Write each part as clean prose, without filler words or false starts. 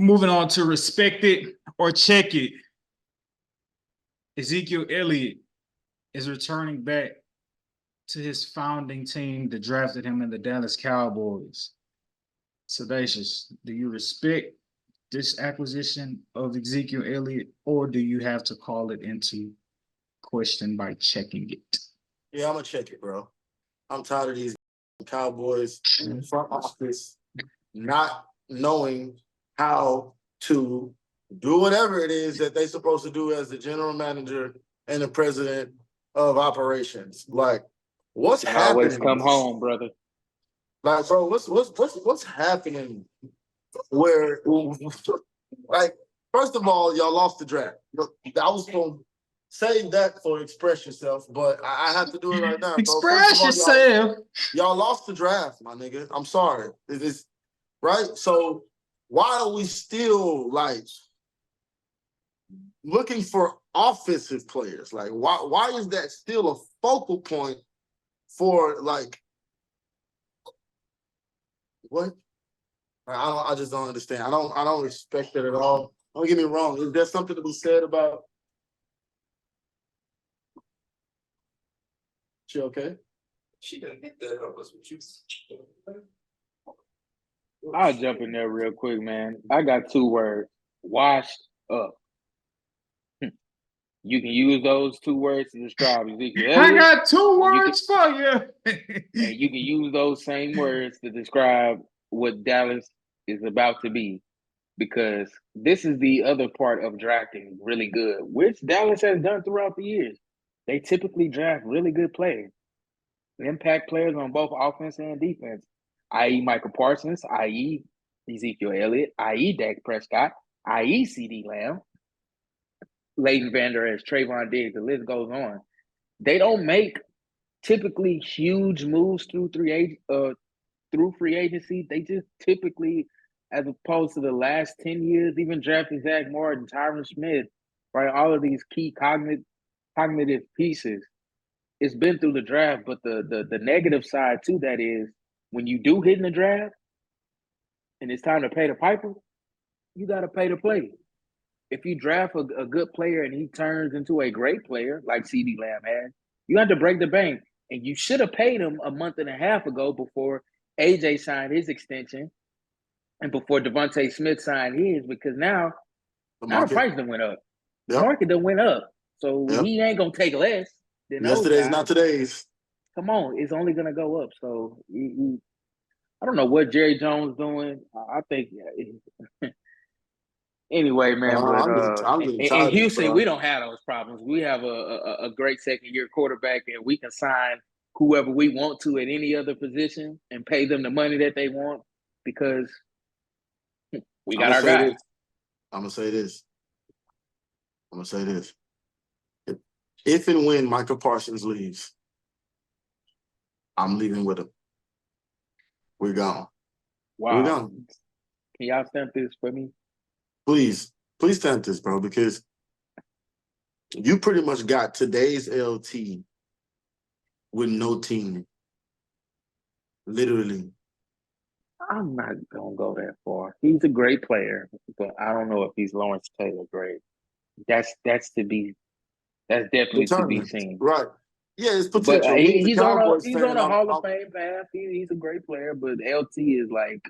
Moving on to respect it or check it. Ezekiel Elliott is returning back to his founding team that drafted him in the Dallas Cowboys. Sedacious, do you respect this acquisition of Ezekiel Elliott, or do you have to call it into question by checking it? Yeah, I'm gonna check it, bro. I'm tired of these Cowboys front office not knowing how to do whatever it is that they're supposed to do as the general manager and the president of operations. Like, what's happening? Always come home, brother. Like, bro, what's happening? Where, like, first of all, y'all lost the draft. I was gonna save that for express yourself, but I have to do it right now. Express all, yourself. Y'all lost the draft, my nigga. I'm sorry. It's right. So why are we still like looking for offensive players? Like, why is that still a focal point for like what? I just don't understand. I don't respect it at all. Don't get me wrong. Is there something to be said about? She okay? She done hit that up. That's what you. I'll jump in there real quick, man. I got 2 words: washed up. You can use those 2 words to describe Ezekiel Elliott. I got 2 words for you. And you can use those same words to describe what Dallas is about to be, because this is the other part of drafting really good, which Dallas has done throughout the years. They typically draft really good players, impact players on both offense and defense, i.e. Michael Parsons, i.e. Ezekiel Elliott, i.e. Dak Prescott, i.e. CeeDee Lamb, Leighton Vander Esch, Trayvon Diggs, the list goes on. They don't make typically huge moves through free agency. They just typically, as opposed to the last 10 years, even drafting Zach Martin, Tyron Smith, right? All of these key cognitive pieces. It's been through the draft, but the negative side to that is when you do hit in the draft and it's time to pay the piper, you got to pay to play. If you draft a good player and he turns into a great player like CeeDee Lamb has, you have to break the bank. And you should have paid him a month and a half ago before AJ signed his extension and before Devontae Smith signed his, because now the price done went up. Yep. The market done went up. So he ain't going to take less than yesterday's, not today's. Come on, it's only going to go up. So I don't know what Jerry Jones doing. I think anyway, man. In Houston, we don't have those problems. We have a great second-year quarterback, and we can sign whoever we want to at any other position and pay them the money that they want because we got our guys. I'm going to say this. If and when Michael Parsons leaves, I'm leaving with him. We're gone. Wow. We're gone. Can y'all stamp this for me? Please stamp this, bro, because you pretty much got today's LT with no team. Literally. I'm not going to go that far. He's a great player, but I don't know if he's Lawrence Taylor great. That's definitely to be seen. Right. Yeah, it's potential. But he's on a Hall of Fame path. He's a great player, but LT is like.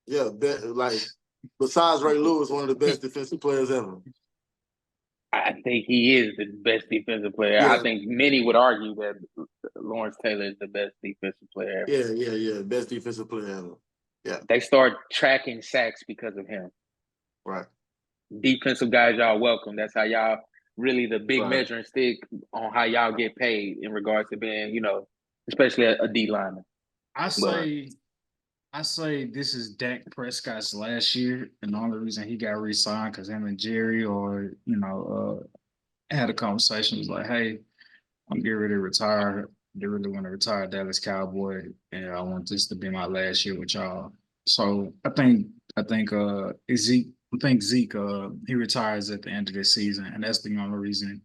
Yeah, besides Ray Lewis, one of the best defensive players ever. I think he is the best defensive player. Yeah. I think many would argue that Lawrence Taylor is the best defensive player ever. Yeah. Best defensive player ever. Yeah. They start tracking sacks because of him. Right. Defensive guys, y'all welcome. That's how y'all really the big measuring stick on how y'all get paid in regards to being, especially a D lineman. I say this is Dak Prescott's last year, and the only reason he got re-signed because him and Jerry had a conversation, was like, hey, I'm getting ready to retire. They really want to retire Dallas Cowboy, and I want this to be my last year with y'all. So I think Zeke he retires at the end of this season, and that's the only reason.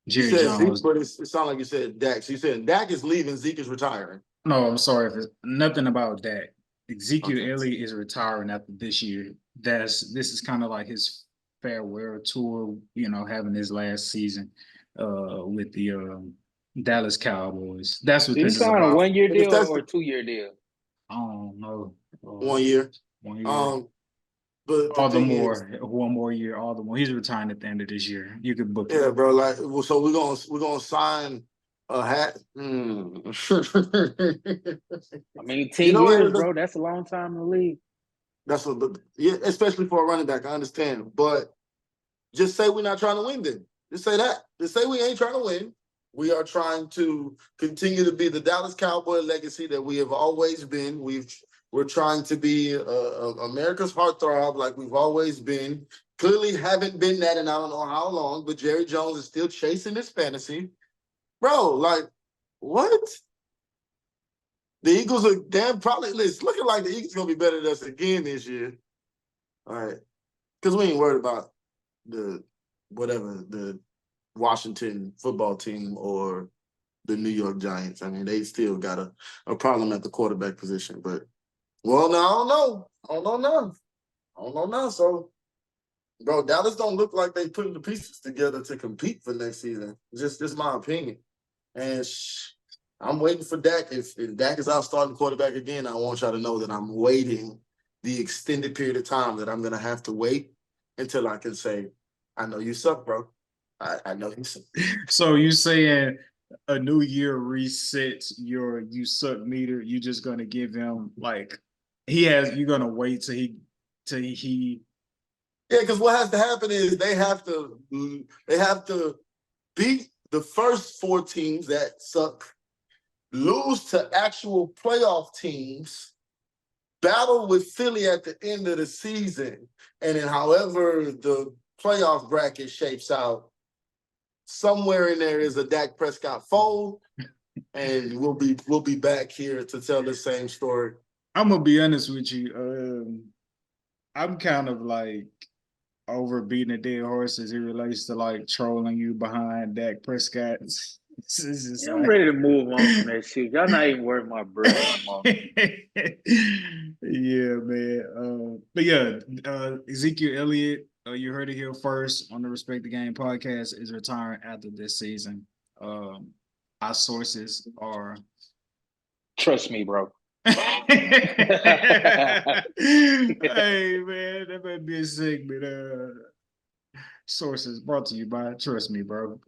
Jerry Jones. Zeke, but it sounded like you said Dak. So you said Dak is leaving, Zeke is retiring. No, I'm sorry if it's nothing about that. Ezekiel Okay. Elliott is retiring after this year. This is kind of like his farewell tour, having his last season with the Dallas Cowboys. That's what Did he this is sign a about. 1 year If deal that's or a 2 year deal? I don't know. 1 year. 1 year. But the All the thing is, more, one more year, all the more. He's retiring at the end of this year. You could book it. yeah, bro. Like, well, so we're gonna sign a hat. I mean, You 10 know years, what? bro. That's a long time in the league. That's what, yeah, especially for a running back. I understand, but just say we're not trying to win. Then just say that. Just say we ain't trying to win. We are trying to continue to be the Dallas Cowboy legacy that we have always been. We're trying to be America's heartthrob like we've always been. Clearly haven't been that in I don't know how long, but Jerry Jones is still chasing this fantasy. Bro, like, what? The Eagles are damn probably it's looking like the Eagles gonna be better than us again this year. All right. Because we ain't worried about the the Washington football team or the New York Giants. I mean, they still got a problem at the quarterback position. But well, no, I don't know. I don't know now. I don't know now. So, bro, Dallas don't look like they putting the pieces together to compete for next season. Just my opinion. And I'm waiting for Dak. If Dak is our starting quarterback again, I want y'all to know that I'm waiting the extended period of time that I'm gonna have to wait until I can say, I know you suck, bro. I know you suck. So you saying a new year resets your you suck meter? You just gonna give him like you're gonna wait till he Yeah, because what has to happen is they have to beat the first four teams that suck, lose to actual playoff teams, battle with Philly at the end of the season, and then however the playoff bracket shapes out, somewhere in there is a Dak Prescott fold, and we'll be back here to tell the same story. I'm gonna be honest with you. I'm kind of like over beating a dead horse as it relates to like trolling you behind Dak Prescott. It's just Yeah, I'm like ready to move on from that shit. Y'all not even worth my bread no more. yeah, man. But yeah, Ezekiel Elliott, you heard it here first on the Respect the Game podcast, is retiring after this season. Our sources are. Trust me, bro. Hey man, that might be a segment. Sources brought to you by Trust Me, bro.